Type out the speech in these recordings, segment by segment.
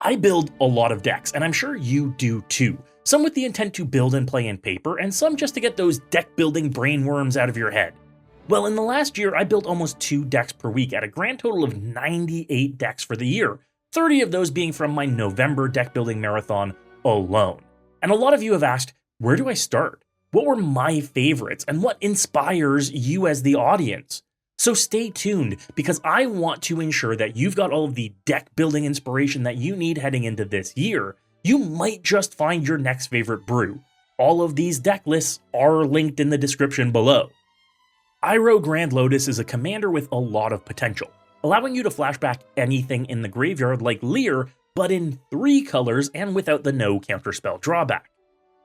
I build a lot of decks, and I'm sure you do too. Some with the intent to build and play in paper, and some just to get those deck building brainworms out of your head. Well, in the last year, I built almost 2 decks per week at a grand total of 98 decks for the year, 30 of those being from my November deck building marathon alone. And a lot of you have asked, where do I start? What were my favorites, and what inspires you as the audience? So stay tuned, because I want to ensure that you've got all of the deck building inspiration that you need heading into this year. You might just find your next favorite brew. All of these deck lists are linked in the description below. Aggro Grand Lotus is a commander with a lot of potential, allowing you to flashback anything in the graveyard like Lear, but in 3 colors and without the no counterspell drawback.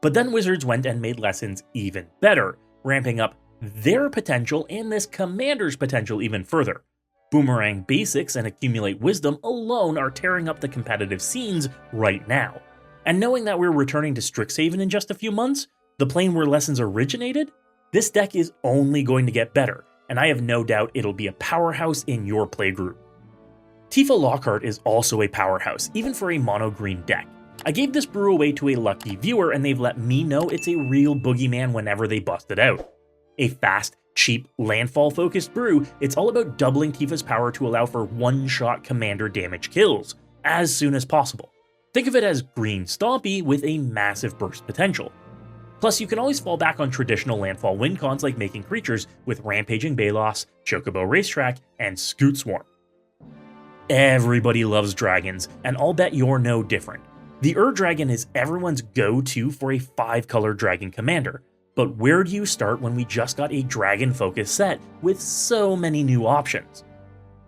But then Wizards went and made Lessons even better, ramping up their potential and this commander's potential even further. Boomerang Basics and Accumulate Wisdom alone are tearing up the competitive scenes right now. And knowing that we're returning to Strixhaven in just a few months, the plane where Lessons originated, this deck is only going to get better, and I have no doubt it'll be a powerhouse in your playgroup. Tifa Lockhart is also a powerhouse, even for a mono-green deck. I gave this brew away to a lucky viewer, and they've let me know it's a real boogeyman whenever they bust it out. A fast, cheap, landfall-focused brew, it's all about doubling Tifa's power to allow for one-shot commander damage kills, as soon as possible. Think of it as Green Stompy with a massive burst potential. Plus, you can always fall back on traditional landfall win cons like making creatures with Rampaging Balos, Chocobo Racetrack, and Scoot Swarm. Everybody loves dragons, and I'll bet you're no different. The Dragon is everyone's go-to for a 5-color dragon commander. But where do you start when we just got a dragon-focused set with so many new options?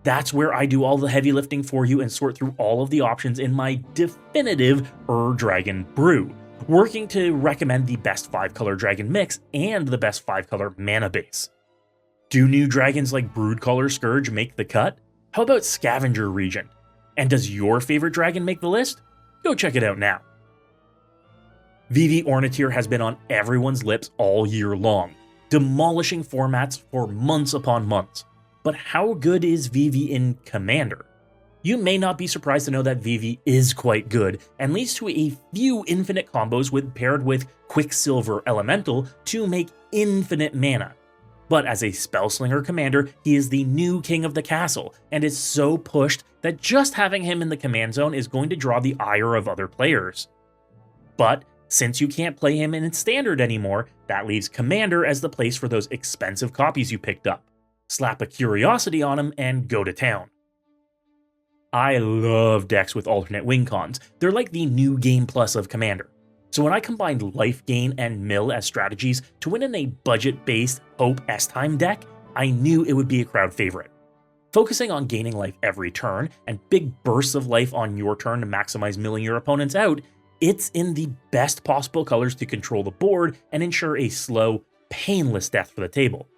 That's where I do all the heavy lifting for you and sort through all of the options in my definitive Dragon brew, working to recommend the best 5-color dragon mix and the best 5-color mana base. Do new dragons like Broodcaller Scourge make the cut? How about Scavenger Regent? And does your favorite dragon make the list? Go check it out now. VV Ornithir has been on everyone's lips all year long, demolishing formats for months upon months. But how good is VV in Commander? You may not be surprised to know that VV is quite good and leads to a few infinite combos paired with Quicksilver Elemental to make infinite mana. But as a Spellslinger commander, he is the new king of the castle, and is so pushed that just having him in the command zone is going to draw the ire of other players. But since you can't play him in standard anymore, that leaves Commander as the place for those expensive copies you picked up. Slap a Curiosity on him and go to town. I love decks with alternate win cons. They're like the new game plus of Commander. So when I combined Life Gain and Mill as strategies to win in a budget-based Hope S-Time deck, I knew it would be a crowd favorite. Focusing on gaining life every turn and big bursts of life on your turn to maximize milling your opponents out, it's in the best possible colors to control the board and ensure a slow, painless death for the table.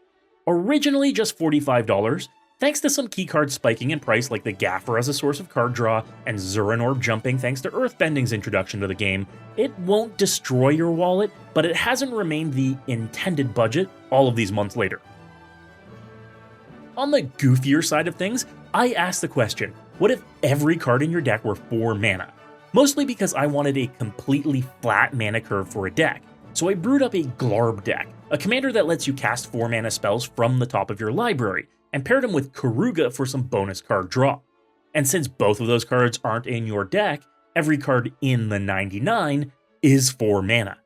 Originally just $45, thanks to some keycards spiking in price like the Gaffer as a source of card draw and Zuranorb jumping thanks to Earthbending's introduction to the game, it won't destroy your wallet, but it hasn't remained the intended budget all of these months later. On the goofier side of things, I asked the question, what if every card in your deck were 4 mana? Mostly because I wanted a completely flat mana curve for a deck, so I brewed up a Glarb deck, a commander that lets you cast 4 mana spells from the top of your library, and paired them with Karuga for some bonus card draw. And since both of those cards aren't in your deck, every card in the 99 is 4 mana.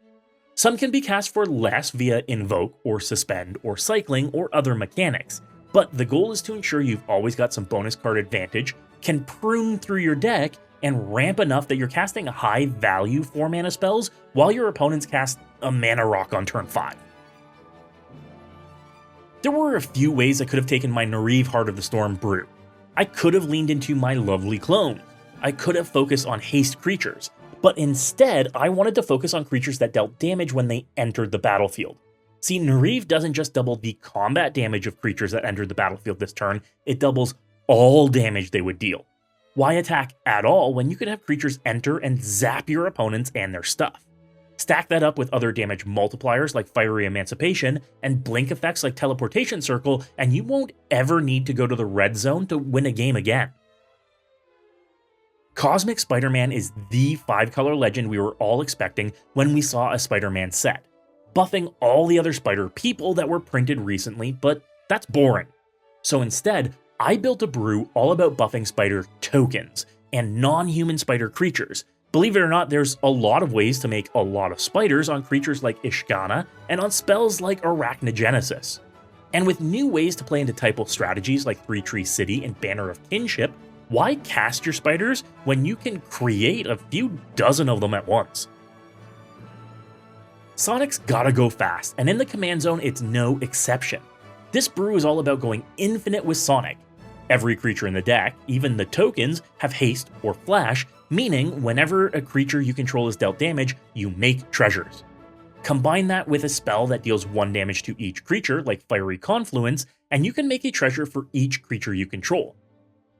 Some can be cast for less via Invoke or Suspend or Cycling or other mechanics, but the goal is to ensure you've always got some bonus card advantage, can prune through your deck, and ramp enough that you're casting high value 4 mana spells while your opponents cast a mana rock on turn 5. There were a few ways I could have taken my Nariv Heart of the Storm brew. I could have leaned into my lovely clone. I could have focused on haste creatures, but instead I wanted to focus on creatures that dealt damage when they entered the battlefield. See, Nariv doesn't just double the combat damage of creatures that entered the battlefield this turn, it doubles all damage they would deal. Why attack at all when you could have creatures enter and zap your opponents and their stuff? Stack that up with other damage multipliers like Fiery Emancipation and blink effects like Teleportation Circle, and you won't ever need to go to the red zone to win a game again. Cosmic Spider-Man is the 5-color legend we were all expecting when we saw a Spider-Man set, buffing all the other Spider people that were printed recently, but that's boring. So instead, I built a brew all about buffing Spider tokens and non-human Spider creatures. Believe it or not, there's a lot of ways to make a lot of spiders on creatures like Ishgana and on spells like Arachnogenesis. And with new ways to play into typal strategies like Three Tree City and Banner of Kinship, why cast your spiders when you can create a few dozen of them at once? Sonic's gotta go fast, and in the command zone it's no exception. This brew is all about going infinite with Sonic. Every creature in the deck, even the tokens, have haste or flash, meaning whenever a creature you control is dealt damage, you make treasures. Combine that with a spell that deals 1 damage to each creature, like Fiery Confluence, and you can make a treasure for each creature you control.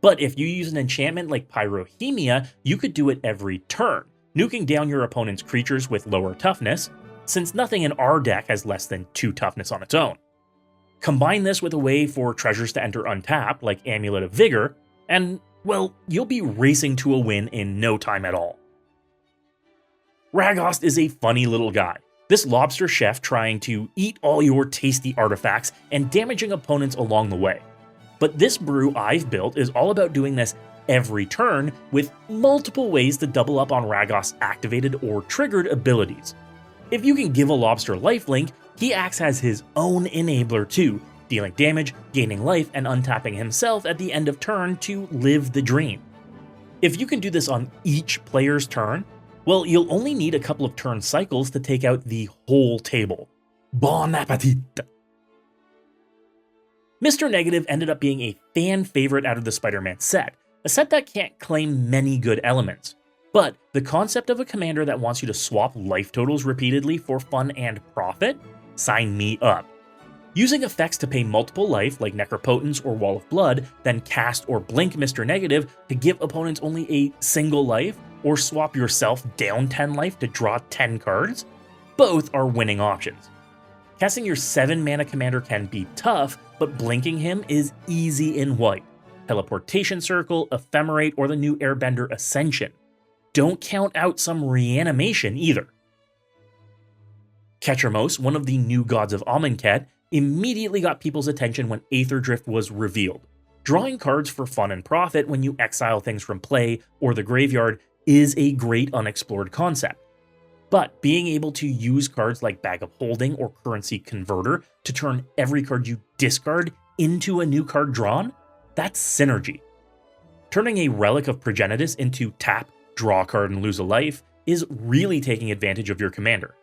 But if you use an enchantment like Pyrohemia, you could do it every turn, nuking down your opponent's creatures with lower toughness, since nothing in our deck has less than 2 toughness on its own. Combine this with a way for treasures to enter untapped, like Amulet of Vigor, and, well, you'll be racing to a win in no time at all. Ragost is a funny little guy. This lobster chef trying to eat all your tasty artifacts and damaging opponents along the way. But this brew I've built is all about doing this every turn with multiple ways to double up on Ragost's activated or triggered abilities. If you can give a lobster lifelink, he acts as his own enabler too, dealing damage, gaining life, and untapping himself at the end of turn to live the dream. If you can do this on each player's turn, well, you'll only need a couple of turn cycles to take out the whole table. Bon appetit! Mr. Negative ended up being a fan favorite out of the Spider-Man set, a set that can't claim many good elements. But the concept of a commander that wants you to swap life totals repeatedly for fun and profit? Sign me up. Using effects to pay multiple life, like Necropotence or Wall of Blood, then cast or blink Mr. Negative to give opponents only a single life, or swap yourself down 10 life to draw 10 cards? Both are winning options. Casting your 7-mana commander can be tough, but blinking him is easy in white. Teleportation Circle, Ephemerate, or the new Airbender Ascension. Don't count out some reanimation either. Ketramos, one of the new gods of Amonkhet, immediately got people's attention when Aether Drift was revealed. Drawing cards for fun and profit when you exile things from play or the graveyard is a great unexplored concept. But being able to use cards like Bag of Holding or Currency Converter to turn every card you discard into a new card drawn? That's synergy. Turning a Relic of Progenitus into tap, draw a card, and lose a life is really taking advantage of your commander.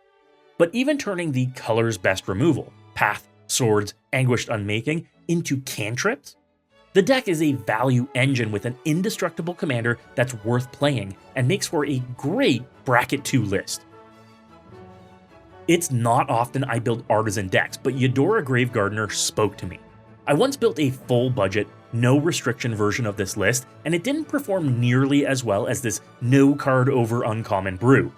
But even turning the color's best removal, Path, Swords, Anguished Unmaking, into cantrips? The deck is a value engine with an indestructible commander that's worth playing and makes for a great Bracket 2 list. It's not often I build artisan decks, but Eudora Gravegardener spoke to me. I once built a full budget, no restriction version of this list, and it didn't perform nearly as well as this no card over uncommon brew.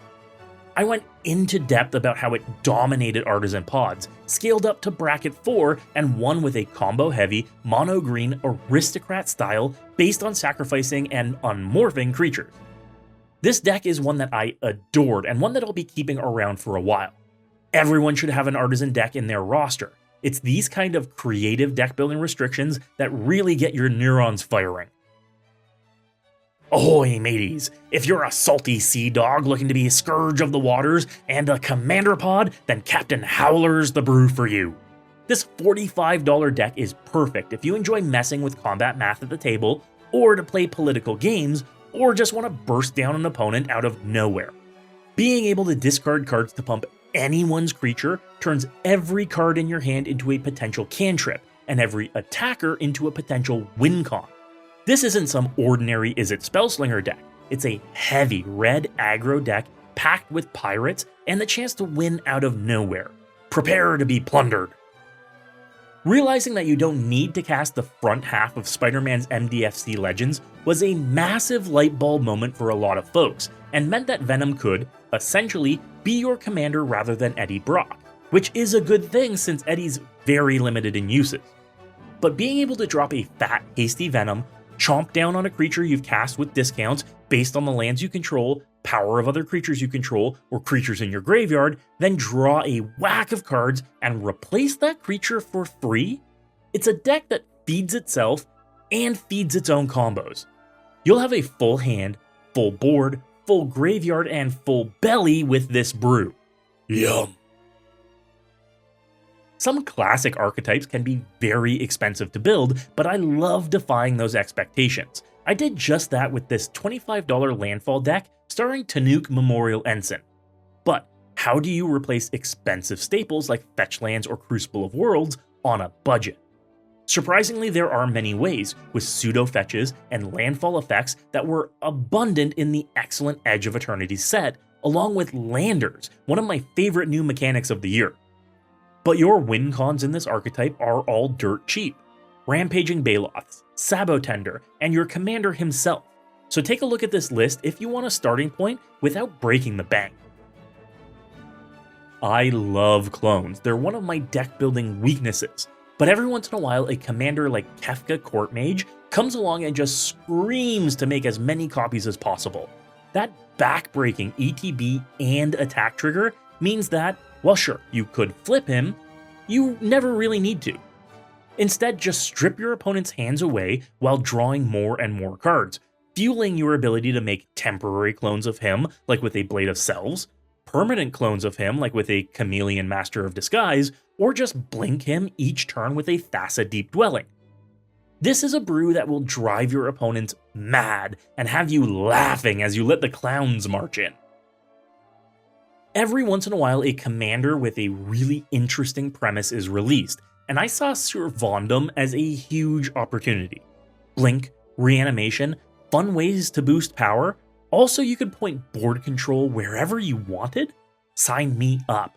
I went into depth about how it dominated artisan pods, scaled up to bracket 4, and won with a combo-heavy, mono-green aristocrat style based on sacrificing and unmorphing creatures. This deck is one that I adored and one that I'll be keeping around for a while. Everyone should have an artisan deck in their roster. It's these kind of creative deck building restrictions that really get your neurons firing. Ahoy, mateys! If you're a salty sea dog looking to be a scourge of the waters and a commander pod, then Captain Howler's the brew for you. This $45 deck is perfect if you enjoy messing with combat math at the table, or to play political games, or just want to burst down an opponent out of nowhere. Being able to discard cards to pump anyone's creature turns every card in your hand into a potential cantrip, and every attacker into a potential win con. This isn't some ordinary Is It Spellslinger deck. It's a heavy red aggro deck packed with pirates and the chance to win out of nowhere. Prepare to be plundered. Realizing that you don't need to cast the front half of Spider-Man's MDFC Legends was a massive light bulb moment for a lot of folks, and meant that Venom could, essentially, be your commander rather than Eddie Brock, which is a good thing since Eddie's very limited in uses. But being able to drop a fat, hasty Venom, chomp down on a creature you've cast with discounts, based on the lands you control, power of other creatures you control, or creatures in your graveyard, then draw a whack of cards and replace that creature for free? It's a deck that feeds itself and feeds its own combos. You'll have a full hand, full board, full graveyard, and full belly with this brew. Yum! Some classic archetypes can be very expensive to build, but I love defying those expectations. I did just that with this $25 landfall deck starring Tanuk Memorial Ensign. But how do you replace expensive staples like fetch lands or Crucible of Worlds on a budget? Surprisingly, there are many ways, with pseudo fetches and landfall effects that were abundant in the excellent Edge of Eternity set, along with landers, one of my favorite new mechanics of the year. But your win cons in this archetype are all dirt cheap. Rampaging Baloths, Sabotender, and your commander himself. So take a look at this list if you want a starting point without breaking the bank. I love clones, they're one of my deck building weaknesses. But every once in a while, a commander like Kefka Court Mage comes along and just screams to make as many copies as possible. That back-breaking ETB and attack trigger means that, well sure, you could flip him, you never really need to. Instead, just strip your opponent's hands away while drawing more and more cards, fueling your ability to make temporary clones of him, like with a Blade of Selves, permanent clones of him, like with a Chameleon Master of Disguise, or just blink him each turn with a Thassa Deep Dwelling. This is a brew that will drive your opponents mad and have you laughing as you let the clowns march in. Every once in a while, a commander with a really interesting premise is released, and I saw Servondum as a huge opportunity. Blink, reanimation, fun ways to boost power. Also, you could point board control wherever you wanted. Sign me up.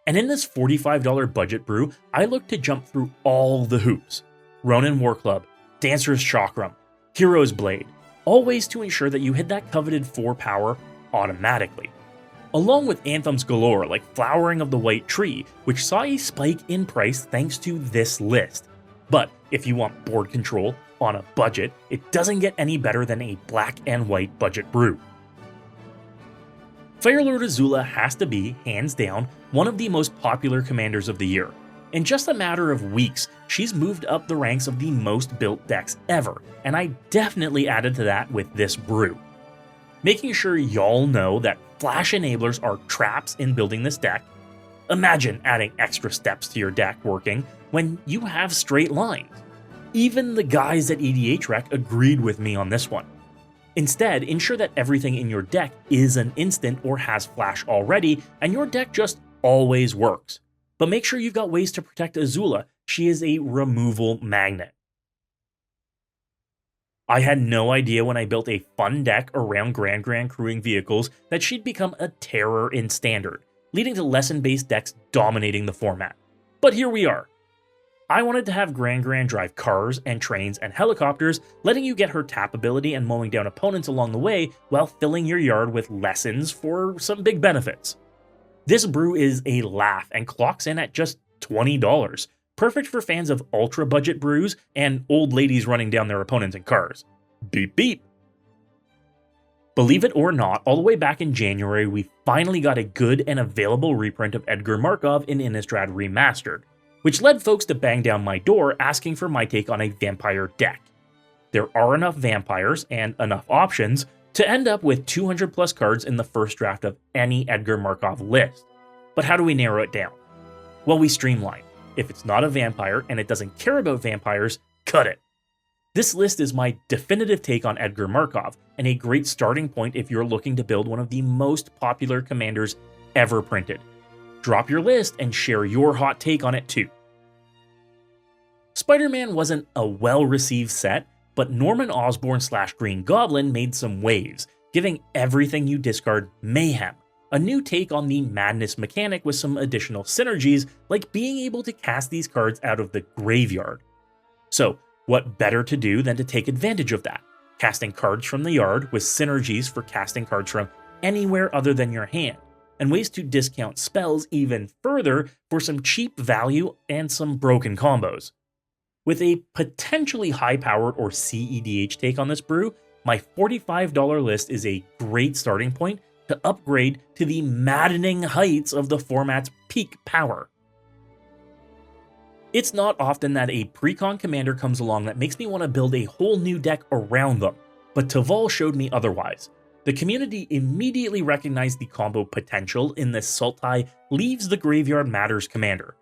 And in this $45 budget brew, I look to jump through all the hoops. Ronin War Club, Dancer's Chakram, Hero's Blade, all ways to ensure that you hit that coveted 4 power automatically. Along with anthems galore like Flowering of the White Tree, which saw a spike in price thanks to this list. But if you want board control on a budget, it doesn't get any better than a black and white budget brew. Firelord Azula has to be, hands down, one of the most popular commanders of the year. In just a matter of weeks, she's moved up the ranks of the most built decks ever, and I definitely added to that with this brew. Making sure y'all know that flash enablers are traps in building this deck. Imagine adding extra steps to your deck working when you have straight lines. Even the guys at EDHREC agreed with me on this one. Instead, ensure that everything in your deck is an instant or has flash already, and your deck just always works. But make sure you've got ways to protect Azula. She is a removal magnet. I had no idea when I built a fun deck around Grand crewing vehicles that she'd become a terror in Standard, leading to lesson-based decks dominating the format. But here we are. I wanted to have Grand drive cars and trains and helicopters, letting you get her tap ability and mowing down opponents along the way while filling your yard with lessons for some big benefits. This brew is a laugh and clocks in at just $20, perfect for fans of ultra-budget brews and old ladies running down their opponents in cars. Beep beep. Believe it or not, all the way back in January, we finally got a good and available reprint of Edgar Markov in Innistrad Remastered, which led folks to bang down my door asking for my take on a vampire deck. There are enough vampires and enough options to end up with 200 plus cards in the first draft of any Edgar Markov list. But how do we narrow it down? Well, we streamline. If it's not a vampire and it doesn't care about vampires, cut it. This list is my definitive take on Edgar Markov, and a great starting point if you're looking to build one of the most popular commanders ever printed. Drop your list and share your hot take on it too. Spider-Man wasn't a well-received set, but Norman Osborn / Green Goblin made some waves, giving everything you discard mayhem, a new take on the madness mechanic with some additional synergies like being able to cast these cards out of the graveyard. So, what better to do than to take advantage of that? Casting cards from the yard with synergies for casting cards from anywhere other than your hand, and ways to discount spells even further for some cheap value and some broken combos. With a potentially high-powered or CEDH take on this brew, my $45 list is a great starting point to upgrade to the maddening heights of the format's peak power. It's not often that a pre-con commander comes along that makes me want to build a whole new deck around them, but Taval showed me otherwise. The community immediately recognized the combo potential in this Sultai Leaves the Graveyard Matters commander.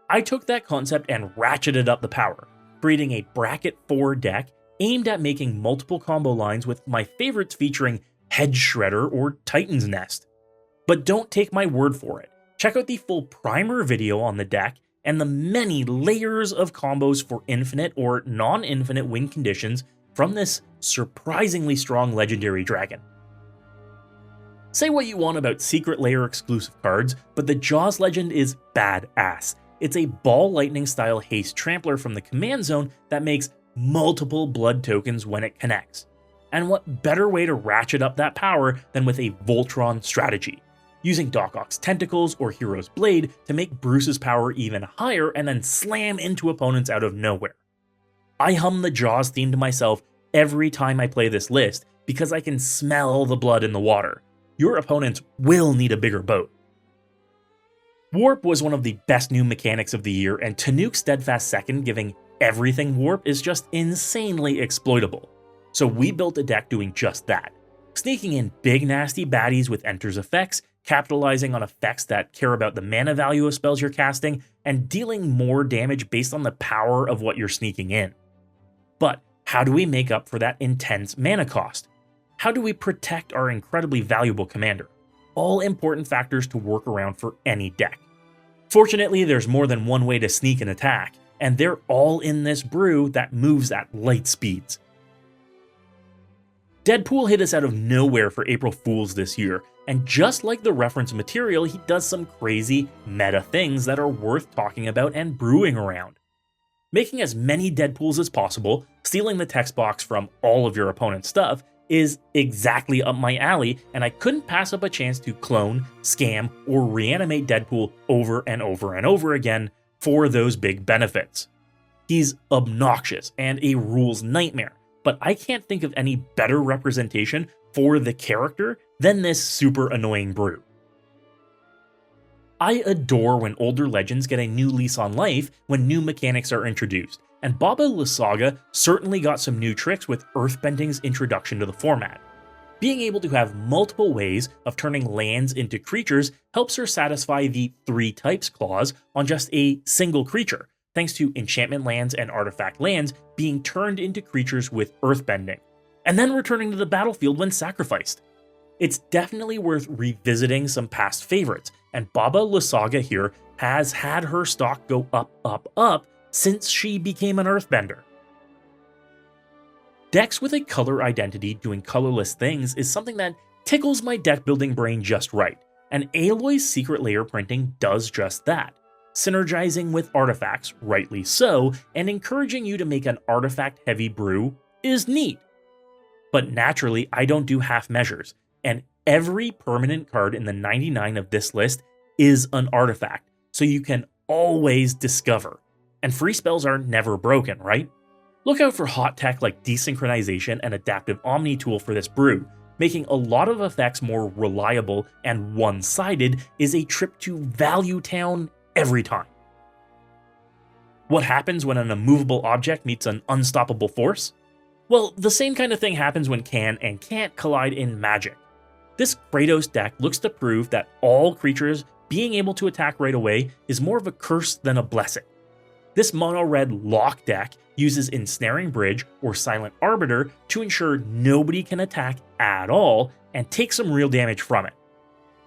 I took that concept and ratcheted up the power, creating a bracket 4 deck aimed at making multiple combo lines with my favorites featuring Hedge Shredder or Titan's Nest. But don't take my word for it. Check out the full primer video on the deck and the many layers of combos for infinite or non-infinite win conditions from this surprisingly strong legendary dragon. Say what you want about Secret Lair exclusive cards, but the Jaws legend is badass. It's a ball lightning style haste trampler from the command zone that makes multiple blood tokens when it connects. And what better way to ratchet up that power than with a Voltron strategy, using Doc Ock's Tentacles or Hero's Blade to make Bruce's power even higher and then slam into opponents out of nowhere. I hum the Jaws theme to myself every time I play this list because I can smell the blood in the water. Your opponents will need a bigger boat. Warp was one of the best new mechanics of the year, and Tanuki Steadfast Second giving everything warp is just insanely exploitable. So we built a deck doing just that, sneaking in big nasty baddies with Enter's effects, capitalizing on effects that care about the mana value of spells you're casting, and dealing more damage based on the power of what you're sneaking in. But how do we make up for that intense mana cost? How do we protect our incredibly valuable commander? All important factors to work around for any deck. Fortunately, there's more than one way to sneak an attack, and they're all in this brew that moves at light speeds. Deadpool hit us out of nowhere for April Fools this year, and just like the reference material, he does some crazy meta things that are worth talking about and brewing around. Making as many Deadpools as possible, stealing the text box from all of your opponent's stuff, is exactly up my alley, and I couldn't pass up a chance to clone, scam, or reanimate Deadpool over and over and over again for those big benefits. He's obnoxious and a rules nightmare, but I can't think of any better representation for the character than this super annoying brew. I adore when older legends get a new lease on life when new mechanics are introduced, and Baba Lysaga certainly got some new tricks with Earthbending's introduction to the format. Being able to have multiple ways of turning lands into creatures helps her satisfy the 3 types clause on just a single creature, thanks to enchantment lands and artifact lands being turned into creatures with Earthbending, and then returning to the battlefield when sacrificed. It's definitely worth revisiting some past favorites, and Baba Lysaga here has had her stock go up since she became an Earthbender. Decks with a color identity doing colorless things is something that tickles my deck building brain just right, and Aloy's Secret Lair printing does just that, synergizing with artifacts, rightly so, and encouraging you to make an artifact-heavy brew is neat. But naturally, I don't do half measures, and every permanent card in the 99 of this list is an artifact, so you can always discover. And free spells are never broken, right? Look out for hot tech like Desynchronization and Adaptive Omni Tool for this brew. Making a lot of effects more reliable and one-sided is a trip to Value Town every time. What happens when an immovable object meets an unstoppable force? Well, the same kind of thing happens when can and can't collide in Magic. This Kratos deck looks to prove that all creatures being able to attack right away is more of a curse than a blessing. This mono-red lock deck uses Ensnaring Bridge or Silent Arbiter to ensure nobody can attack at all and take some real damage from it.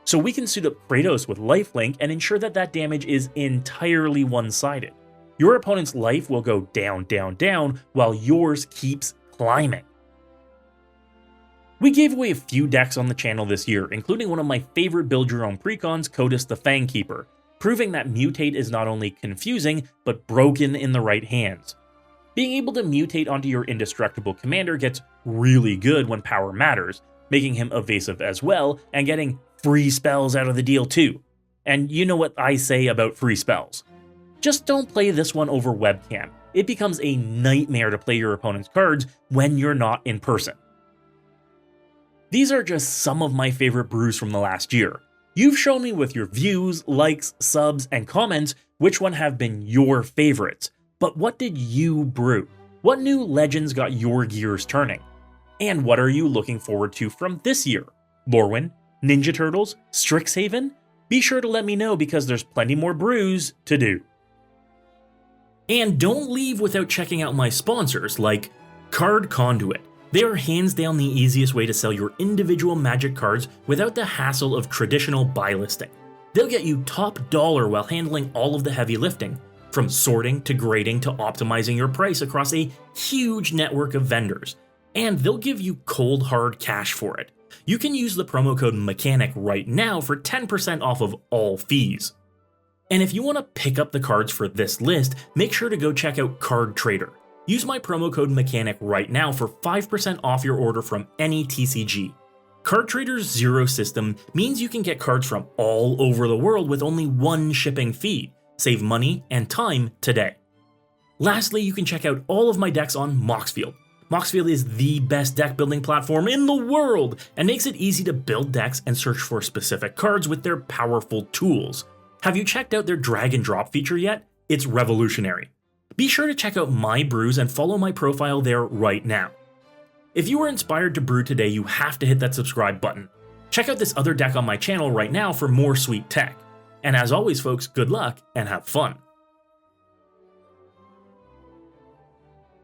So we can suit up Kratos with lifelink and ensure that that damage is entirely one-sided. Your opponent's life will go down, down, down, while yours keeps climbing. We gave away a few decks on the channel this year, including one of my favorite build your own precons, Codus the Fangkeeper, proving that Mutate is not only confusing, but broken in the right hands. Being able to mutate onto your indestructible commander gets really good when power matters, making him evasive as well, and getting free spells out of the deal too. And you know what I say about free spells. Just don't play this one over webcam. It becomes a nightmare to play your opponent's cards when you're not in person. These are just some of my favorite brews from the last year. You've shown me with your views, likes, subs, and comments which one have been your favorites. But what did you brew? What new legends got your gears turning? And what are you looking forward to from this year? Lorwyn, Ninja Turtles, Strixhaven? Be sure to let me know because there's plenty more brews to do. And don't leave without checking out my sponsors like Card Conduit. They are hands down the easiest way to sell your individual Magic cards without the hassle of traditional buy listing. They'll get you top dollar while handling all of the heavy lifting, from sorting to grading to optimizing your price across a huge network of vendors. And they'll give you cold hard cash for it. You can use the promo code MECHANIC right now for 10% off of all fees. And if you want to pick up the cards for this list, make sure to go check out Card Trader. Use my promo code MECHANIC right now for 5% off your order from any TCG. Card Trader's zero system means you can get cards from all over the world with only one shipping fee. Save money and time today. Lastly, you can check out all of my decks on MOXFIELD. MOXFIELD is the best deck building platform in the world and makes it easy to build decks and search for specific cards with their powerful tools. Have you checked out their drag and drop feature yet? It's revolutionary. Be sure to check out my brews and follow my profile there right now. If you were inspired to brew today, you have to hit that subscribe button. Check out this other deck on my channel right now for more sweet tech. And as always folks, good luck and have fun.